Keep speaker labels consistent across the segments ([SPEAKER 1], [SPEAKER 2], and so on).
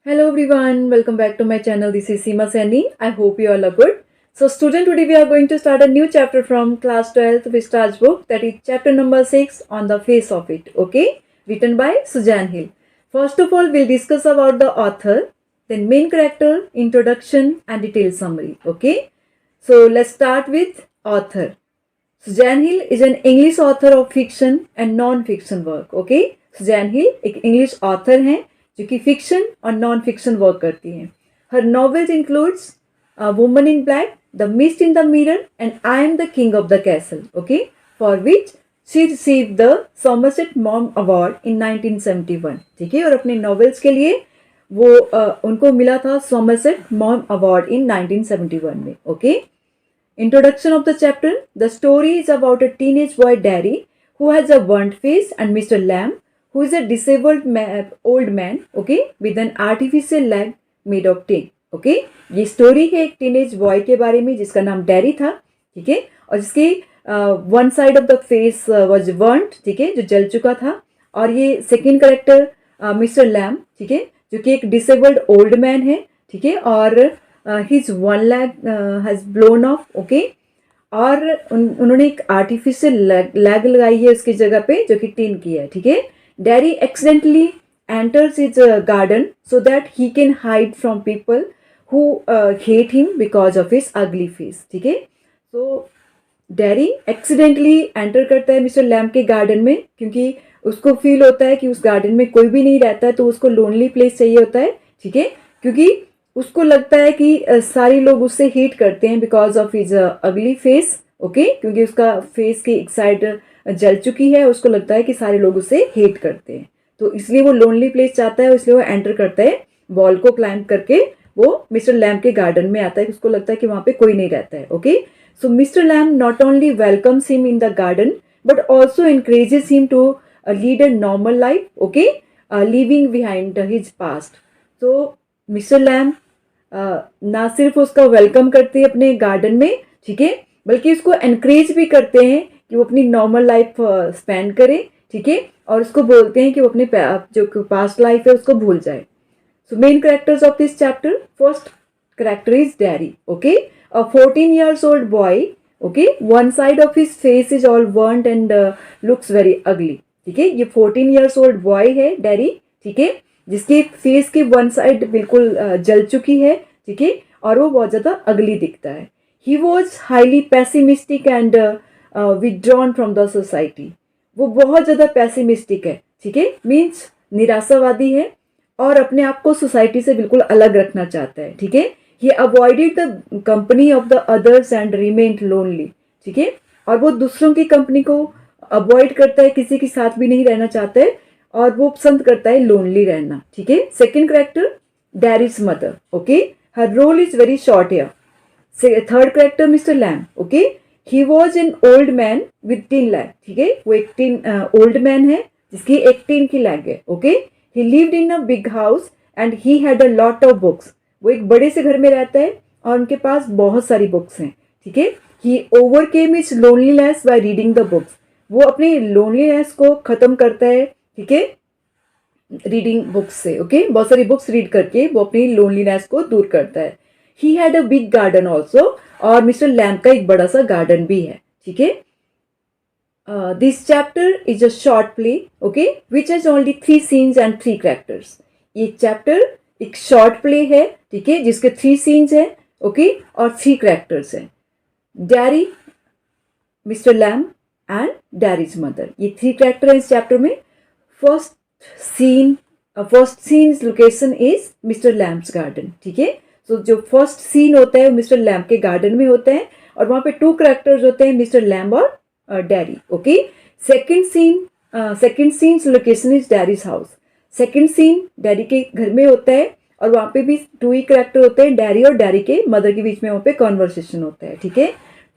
[SPEAKER 1] Hello everyone, welcome back to my channel. This is Seema Saini. I hope you all are good. So student, today we are going to start a new chapter from class 12th Vistar's book, that is chapter number 6, On the Face of It, okay? Written by Suzanne Hill. First of all, we'll discuss about the author, then main character, introduction and detailed summary, okay? So let's start with author. Suzanne Hill is an English author of fiction and non-fiction work, okay? Suzanne Hill एक English author हैं जो कि fiction और non fiction work करती हैं. Her novels includes woman in black, the mist in the mirror and I am the king of the castle, okay, for which she receive the Somerset Maugham award in 1971. ठीक है, और अपने novels के लिए वो उनको मिला था सॉमरसेट मॉम अवार्ड इन 1971 में. Okay, introduction of the chapter. The story is about a teenage boy dairy who has a burnt face and Mr. Lamb who is a disabled old man, okay, with an artificial leg made of tin. okay, ये story है एक teenage boy के बारे में जिसका नाम dairy था. ठीक है, और जिसकी one side of the face was burnt, ठीक है, जो जल चुका था. और ये सेकेंड करेक्टर मिस्टर लैम, ठीक है, जो कि एक डिसेबल्ड ओल्ड मैन है. ठीक है, और his one leg has blown of. Okay, और उन्होंने एक आर्टिफिशियल लैग लगाई है उसकी जगह पे जो कि टिन की है. ठीक है, dairy accidentally enters his garden so that he can hide from people who hate him because of his अगली फेस. ठीक है, तो डैरी एक्सीडेंटली एंटर करता है मिस्टर लैम के गार्डन में क्योंकि उसको फील होता है कि उस गार्डन में कोई भी नहीं रहता है, तो उसको लोनली प्लेस चाहिए होता है. ठीक है, क्योंकि उसको लगता है कि सारे लोग उससे हेट करते हैं बिकॉज ऑफ हिज अगली फेस. ओके, क्योंकि उसका फेस की एक साइड जल चुकी है, उसको लगता है कि सारे लोग उससे हेट करते हैं, तो इसलिए वो लोनली प्लेस चाहता है. इसलिए वो एंटर करता है, वॉल को क्लाइंब करके वो मिस्टर लैम के गार्डन में आता है. उसको लगता है कि वहाँ पे कोई नहीं रहता है. Okay, so mister Lamb not only welcomes him in the garden but also encourages him to lead a normal life. Okay, living behind his past. तो मिस्टर लैम ना सिर्फ उसका वेलकम करते हैं अपने गार्डन में, ठीक है, बल्कि उसको एनकरेज भी करते हैं कि वो अपनी नॉर्मल लाइफ स्पेंड करे. ठीक है, और उसको बोलते हैं कि वो अपने जो पास्ट लाइफ है उसको भूल जाए. So main characters of this chapter. First character is dairy. Okay, a 14 years old boy. Okay, one side of his face is all burned and looks very ugly. ठीक है, ये 14 years old बॉय है dairy. ठीक है, जिसकी face की one side बिल्कुल जल चुकी है. ठीक है, और वो बहुत ज़्यादा अगली दिखता है. He was highly pessimistic and withdrawn from the society. वो बहुत ज़्यादा पैसिमिस्टिक है. ठीक है, मीन्स निराशावादी है और अपने आप को सोसाइटी से बिल्कुल अलग रखना चाहता है. ठीक है, he avoided the company of the others and remained lonely. ठीक है, और वो दूसरों की कंपनी को अवॉइड करता है, किसी के साथ भी नहीं रहना चाहता है और वो पसंद करता है लोनली रहना. ठीक है, second character Derry's mother. Okay, her role is very short here. Third character Mr Lamb. Okay, he was an old man with tin leg. ठीक है, वो एक टिन ओल्ड मैन है जिसकी एक टिन की लैग है. Okay, he lived in a big house and he had a lot of books. वो एक बड़े से घर में रहता है और उनके पास बहुत सारी बुक्स हैं. ठीक है, he overcame his loneliness by reading the books. वो अपनी लोनलीनेस को खत्म करता है. ठीक है, रीडिंग बुक्स से. ओके, बहुत सारी बुक्स रीड करके वो अपनी लोनलीनेस को दूर करता है. He had a big garden also, और मिस्टर लैम का एक बड़ा सा गार्डन भी है. ठीक है, this chapter is a short play. Okay, which has only 3 scenes and 3 characters. ये चैप्टर एक शॉर्ट प्ले है. ठीक है, जिसके 3 scenes है. ओके, और 3 characters हैं, Derry, Mr Lamb and Derry's mother. ये 3 character हैं इस चैप्टर में. First scene location is Mr Lamb's garden. ठीक है, सो जो फर्स्ट सीन होता है वो मिस्टर लैम के गार्डन में होता है और वहाँ पे 2 कैरेक्टर्स होते हैं, मिस्टर लैम और Derry. Okay, second scene location is Derry's house. Second scene Derry के घर में होता है और वहाँ पे भी 2 ही कैरेक्टर होते हैं, डैरी और डैरी के मदर के बीच में वहाँ पे कॉन्वर्सेशन होता है. ठीक है,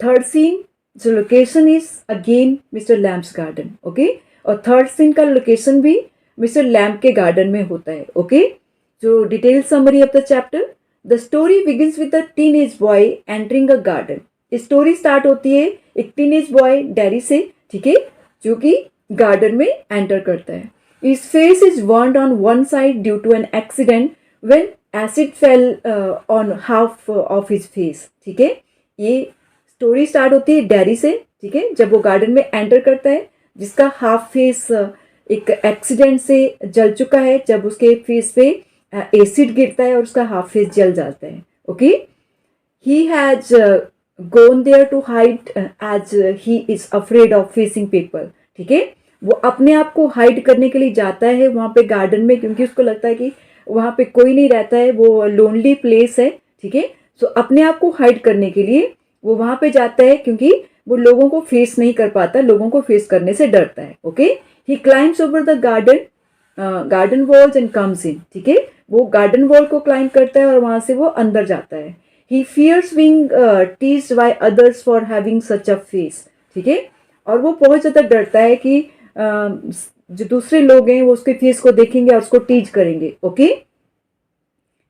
[SPEAKER 1] थर्ड सीन जो location is again mister Lamb's garden. Okay, और थर्ड सीन का लोकेशन भी मिस्टर लैम के गार्डन में होता है. ओके, जो detail summary of the chapter. The story begins with a teenage boy entering a garden. Story start होती है एक टीनेज बॉय डैरी से. ठीक है, जो कि गार्डन में एंटर करता है. His face is burned on one side due to an accident when acid fell on half of his face। ठीक है, ये स्टोरी स्टार्ट होती है डैरी से। ठीक है, जब वो गार्डन में एंटर करता है जिसका हाफ फेस एक एक्सीडेंट से जल चुका है, जब उसके फेस पे एसिड गिरता है और उसका हाफ फेस जल जाता है। Okay, he has gone there to hide as he is afraid of facing people। ठीक है, वो अपने आप को हाइड करने के लिए जाता है वहाँ पे गार्डन में, क्योंकि उसको लगता है कि वहाँ पे कोई नहीं रहता है, वो लोनली प्लेस है। ठीक है, सो अपने आप को हाइड करने के लिए वो वहाँ पे जाता है, क्योंकि वो लोगों को फेस नहीं कर पाता, लोगों को फेस करने से डरता है। Okay, he climbs over the garden walls and comes in. ठीक है, वो गार्डन वॉल को क्लाइंब करता है और वहां से वो अंदर जाता है। He fears being teased by others for having such a face. ठीक है, और वो बहुत ज़्यादा डरता है कि जो दूसरे लोग हैं वो उसके फेस को देखेंगे और उसको टीज करेंगे। Okay,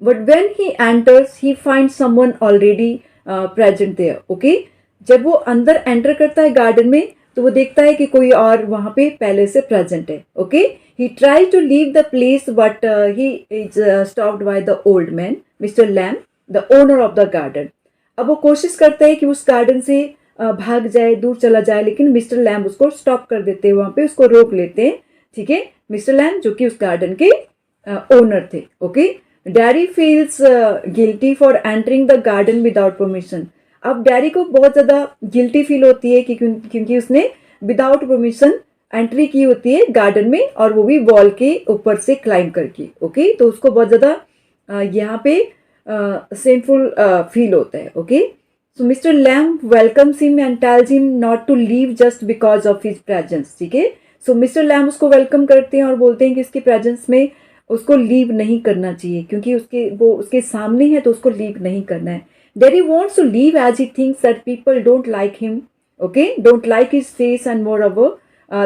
[SPEAKER 1] but when he enters he find someone already present there. Okay, जब वो अंदर एंटर करता है गार्डन में तो वो देखता है कि कोई और वहां पे पहले से प्रेजेंट है। Okay, he tries to leave the place but he is stopped by the old man mister Lamb, the owner of the garden. अब वो कोशिश करता है कि उस गार्डन से भाग जाए, दूर चला जाए, लेकिन मिस्टर लैम उसको स्टॉप कर देते हैं, वहां पे उसको रोक लेते हैं। ठीक है, मिस्टर लैम जो कि उस गार्डन के ओनर थे। Okay, dairy feels guilty for entering the garden without permission. अब डैरी को बहुत ज़्यादा गिल्टी फील होती है कि क्योंकि उसने विदाउट परमिशन एंट्री की होती है गार्डन में, और वो भी वॉल के ऊपर से क्लाइंब करके। ओके, तो उसको बहुत ज़्यादा यहाँ पे सेमफुल फील होता है। Okay, so mister Lamb welcomes him and tells him not to leave just because of his presence. ठीक है, सो मिस्टर लैम उसको वेलकम करते हैं और बोलते हैं कि उसकी प्रेजेंस में उसको लीव नहीं करना चाहिए, क्योंकि वो उसके सामने है तो उसको लीव नहीं करना है। Derry wants to leave as he thinks that people don't like him, okay, don't like his face and moreover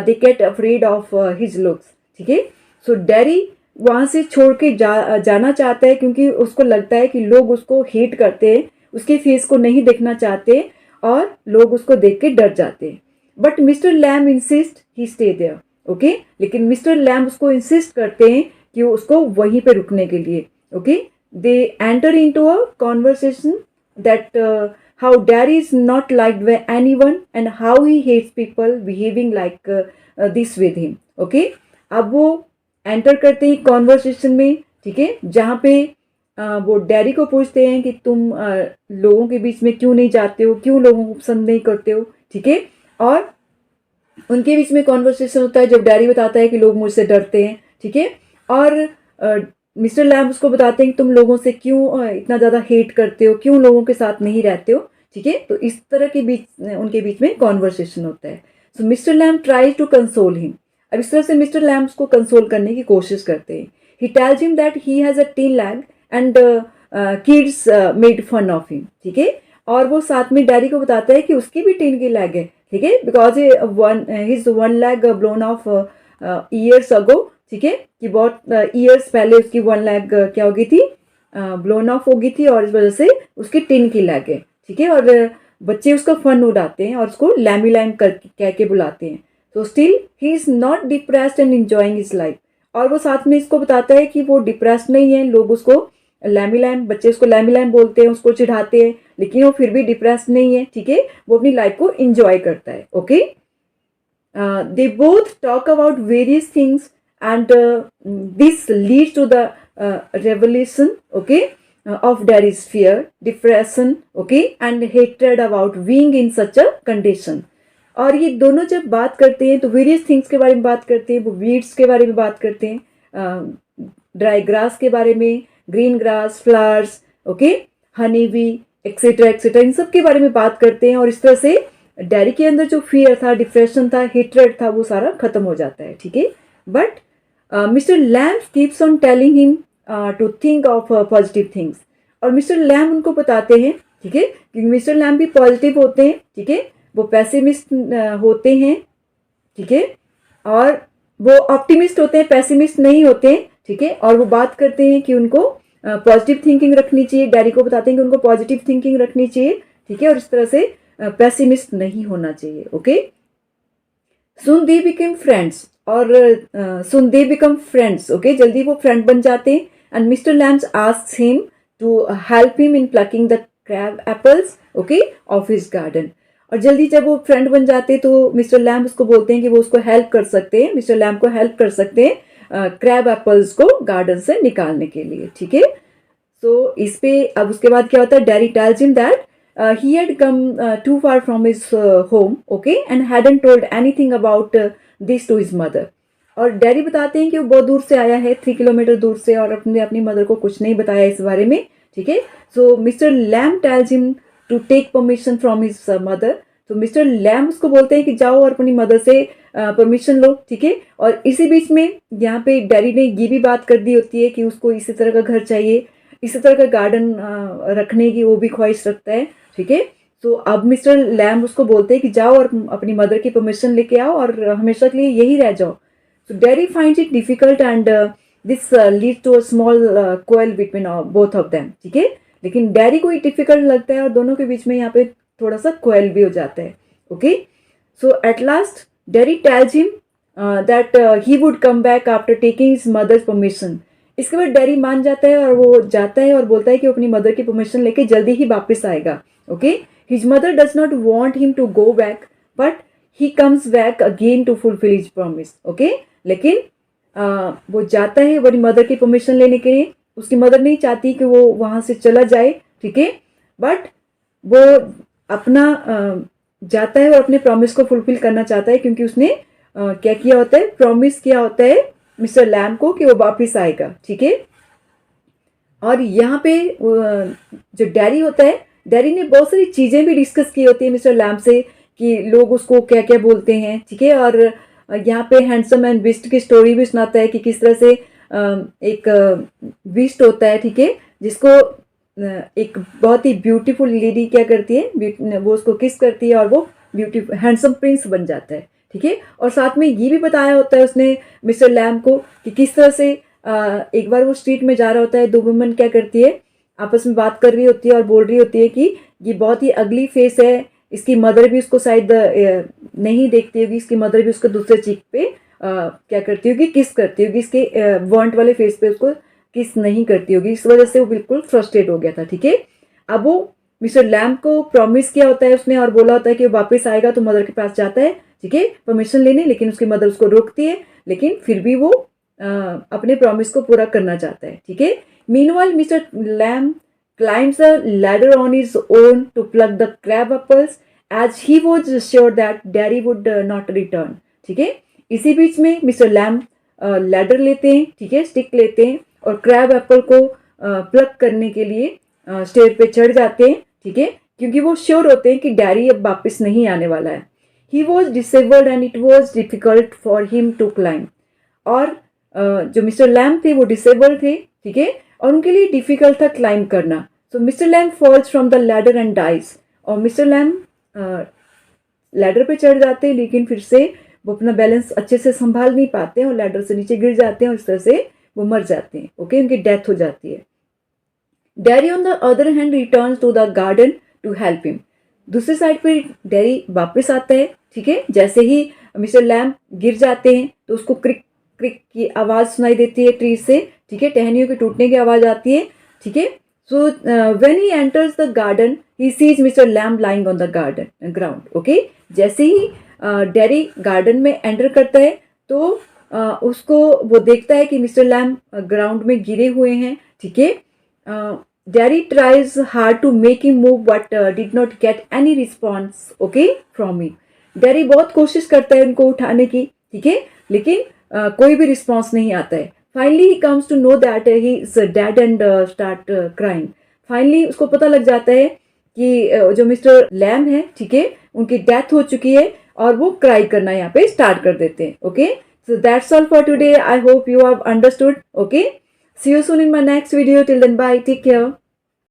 [SPEAKER 1] they get afraid of his looks। ठीक है, सो Derry वहाँ से छोड़ के जाना चाहता है, क्योंकि उसको लगता है कि लोग उसको हेट करते हैं, उसके फेस को नहीं देखना चाहते और लोग उसको देख के डर जाते हैं। But mister Lamb insist he stay there. Okay, लेकिन मिस्टर लैम उसको इंसिस्ट करते हैं कि उसको वहीं पे रुकने के लिए। Okay, they enter into a conversation that how Derry is not liked by anyone and how he hates people behaving like this with him। okay, अब वो एंटर करते हैं कॉन्वर्सेशन में। ठीक है, जहाँ पे वो डैरी को पूछते हैं कि तुम लोगों के बीच में क्यों नहीं जाते हो, क्यों लोगों को पसंद नहीं करते हो। ठीक है, और उनके बीच में कॉन्वर्सेशन होता है जब डैरी बताता है कि लोग मुझसे डरते हैं। ठीक है, और मिस्टर लैम उसको बताते हैं कि तुम लोगों से क्यों इतना ज़्यादा हेट करते हो, क्यों लोगों के साथ नहीं रहते हो। ठीक है, तो इस तरह के बीच उनके बीच में कॉन्वर्सेशन होता है। So mister Lamb tries to console him. अब इस तरह से मिस्टर लैम उसको कंसोल करने की कोशिश करते हैं। He tells him that he has a tin leg and kids made fun of him. ठीक है, और वो साथ में डैडी को बताता है कि उसकी भी टीन की लैग है। ठीक है, because his one lag blown of years ago. ठीक है, कि बहुत ईयर्स पहले उसकी वन लैग क्या हो गई थी, ब्लोन ऑफ हो गई थी, और इस वजह से उसकी टिन की लैग है। ठीक है, और बच्चे उसका फन उड़ाते हैं और उसको लैमी लैम कह के बुलाते हैं। तो still he is not depressed and enjoying his life. और वो साथ में इसको बताता है कि वो डिप्रेस्ड नहीं है, लोग उसको लैमी लैम, बच्चे उसको लैमी लैम बोलते हैं, उसको चिढ़ाते हैं, लेकिन वो फिर भी डिप्रेस्ड नहीं है। ठीक है, वो अपनी लाइफ को इंजॉय करता है। Okay, they both talk about various things and this leads to the revelation, okay, of Derry's fear, depression, okay, and hatred about being in such a condition। और ये दोनों जब बात करते हैं तो वेरियस थिंग्स के बारे में बात करते हैं, वो वीड्स के बारे में बात करते हैं, ड्राई ग्रास के बारे में, green grass, flowers, okay, honey bee, etcetera etcetera, इन सब के बारे में बात करते हैं। और इस तरह से डैरी के अंदर जो फियर था, डिप्रेशन था, हेट्रेड था, वो सारा खत्म हो जाता है। ठीक है, but mister Lamb keeps on telling him to think of positive things. और मिस्टर लैम उनको बताते हैं, ठीक है, कि मिस्टर लैम भी पॉजिटिव होते हैं। ठीक है, वो पैसिमिस्ट होते हैं। ठीक है, और वो ऑप्टिमिस्ट होते हैं, पैसिमिस्ट नहीं होते हैं। ठीक है, और वो बात करते हैं कि उनको पॉजिटिव थिंकिंग रखनी चाहिए। डैडी को बताते हैं कि उनको पॉजिटिव थिंकिंग रखनी चाहिए। ठीक है, और इस तरह से पैसिमिस्ट नहीं होना चाहिए। Okay, soon they become friends, और सुन दे बिकम फ्रेंड्स। ओके, जल्दी वो फ्रेंड बन जाते हैं। and Mr. Lamb asks him to help him in plucking the crab apples, okay, of his garden. और जल्दी जब वो फ्रेंड बन जाते हैं तो मिस्टर लैम्ब उसको बोलते हैं कि वो उसको हेल्प कर सकते हैं, मिस्टर लैम्ब को हेल्प कर सकते हैं क्रैब एप्पल्स को गार्डन से निकालने के लिए, ठीक है. तो इस पे अब उसके बाद क्या होता है, daddy tells him that he had come too far from his home, okay, and hadn't told anything about this to his mother. और डैडी बताते हैं कि वो बहुत दूर से आया है, 3 किलोमीटर दूर से, और अपनी मदर को कुछ नहीं बताया इस बारे में, ठीक है. So Mr Lamb tells him to take permission from his mother. तो मिस्टर लैम्ब उसको बोलते हैं कि जाओ और अपनी मदर से परमिशन लो, ठीक है. और इसी बीच में यहाँ पे डैडी ने ये भी बात कर दी होती है कि उसको इसी तरह का घर चाहिए, इसी तरह का गार्डन रखने की वो भी ख्वाहिश रखता है, ठीक है. तो अब मिस्टर लैम्ब उसको बोलते हैं कि जाओ और अपनी मदर की परमिशन लेके आओ और हमेशा के लिए यही रह जाओ. So daddy finds it difficult and this lead to a small quarrel between both of them, ठीक है. लेकिन डैडी को ही डिफिकल्ट लगता है और दोनों के बीच में यहाँ पे थोड़ा सा क्वेल भी हो जाता है, okay. So at last Derry tells him that he would come back after taking his mother's permission. इसके बाद डैडी मान जाता है और वो जाता है और बोलता है कि वो अपनी मदर की परमिशन लेके जल्दी ही वापस आएगा, okay. His mother does not want him to go back but he comes back again to fulfil his promise, okay. लेकिन वो जाता है अपनी मदर की परमिशन लेने के लिए. उसकी मदर नहीं चाहती कि वो वहाँ से चला जाए, ठीक है, बट वो अपना जाता है और अपने प्रॉमिस को फुलफिल करना चाहता है क्योंकि उसने क्या किया होता है, प्रॉमिस किया होता है मिस्टर लैम्ब को कि वो वापिस आएगा, ठीक है. और यहाँ पे जो डैडी होता है, डैडी ने बहुत सारी चीज़ें भी डिस्कस की होती है मिस्टर लैम्ब से कि लोग उसको क्या क्या बोलते हैं, ठीक है. और यहाँ पे हैंडसम एंड बिस्ट की स्टोरी भी सुनाता है कि किस तरह से एक बिस्ट होता है, ठीक है, जिसको एक बहुत ही ब्यूटीफुल लेडी क्या करती है, वो उसको किस करती है और वो ब्यूटीफुल हैंडसम प्रिंस बन जाता है, ठीक है. और साथ में ये भी बताया होता है उसने मिस्टर लैम्ब को कि किस तरह से एक बार वो स्ट्रीट में जा रहा होता है, 2 वुमेन क्या करती है, आपस में बात कर रही होती है और बोल रही होती है कि ये बहुत ही अगली फेस है, इसकी मदर भी उसको शायद नहीं देखती होगी, इसकी मदर भी उसको दूसरे चीक पे क्या करती होगी, किस करती होगी, इसके वांट वाले फेस पे उसको किस नहीं करती होगी. इस वजह से वो बिल्कुल फ्रस्ट्रेट हो गया था, ठीक है. अब वो मिस्टर लैम्ब को प्रॉमिस किया होता है उसने और बोला होता है कि वो वापस आएगा तो मदर के पास जाता है, ठीक है, परमिशन लेने. लेकिन उसकी मदर उसको रोकती है, लेकिन फिर भी वो अपने प्रॉमिस को पूरा करना चाहता है, ठीक है. Meanwhile mister lamb climbs a ladder on his own to pluck the crab apples as he was sure that daddy would not return, ठीक है. इसी बीच में मिस्टर लैम्ब लैडर लेते हैं, ठीक है, स्टिक लेते हैं और क्रैब एप्पल को प्लक करने के लिए स्टेयर पे चढ़ जाते हैं, ठीक है, क्योंकि वो श्योर होते हैं कि डैडी अब वापस नहीं आने वाला है. He was disabled and it was difficult for him to climb. और जो मिस्टर लैम्ब थे वो डिसेबल्ड थे, ठीक है, और उनके लिए डिफिकल्ट था क्लाइंब करना. So Mr Lamb falls from the ladder and dies. और मिस्टर लैम्ब लैडर पे चढ़ जाते हैं लेकिन फिर से वो अपना बैलेंस अच्छे से संभाल नहीं पाते हैं और लैडर से नीचे गिर जाते हैं और इस तरह से वो मर जाते हैं, ओके, उनकी डेथ हो जाती है. Derry on the other hand returns to the garden to help him. दूसरी साइड पे डैडी वापस आता है, ठीक है. जैसे ही मिस्टर लैम्ब गिर जाते हैं तो उसको क्रिक क्रिक की आवाज़ सुनाई देती है ट्री से, ठीक है, टहनियों के टूटने की आवाज़ आती है, ठीक है. So when he enters the garden he sees mister lamb lying on the garden ground, okay. जैसे ही डैडी गार्डन में एंटर करता है तो उसको वो देखता है कि मिस्टर लैम्ब ग्राउंड में गिरे हुए हैं, ठीक है. Derry tries hard to make him move but did not get any response, okay, from me. Derry बहुत कोशिश करता है उनको उठाने की, ठीक है, लेकिन कोई भी रिस्पॉन्स नहीं आता है. Finally he comes to know that he is dead and start crying. Finally उसको पता लग जाता है कि जो मिस्टर लैम्ब है, ठीक है, उनकी डेथ हो चुकी है और वो क्राई करना यहाँ पे स्टार्ट कर देते हैं, okay. So that's all for today. I hope you have understood, okay. See you soon in my next video. Till then, bye. Take care.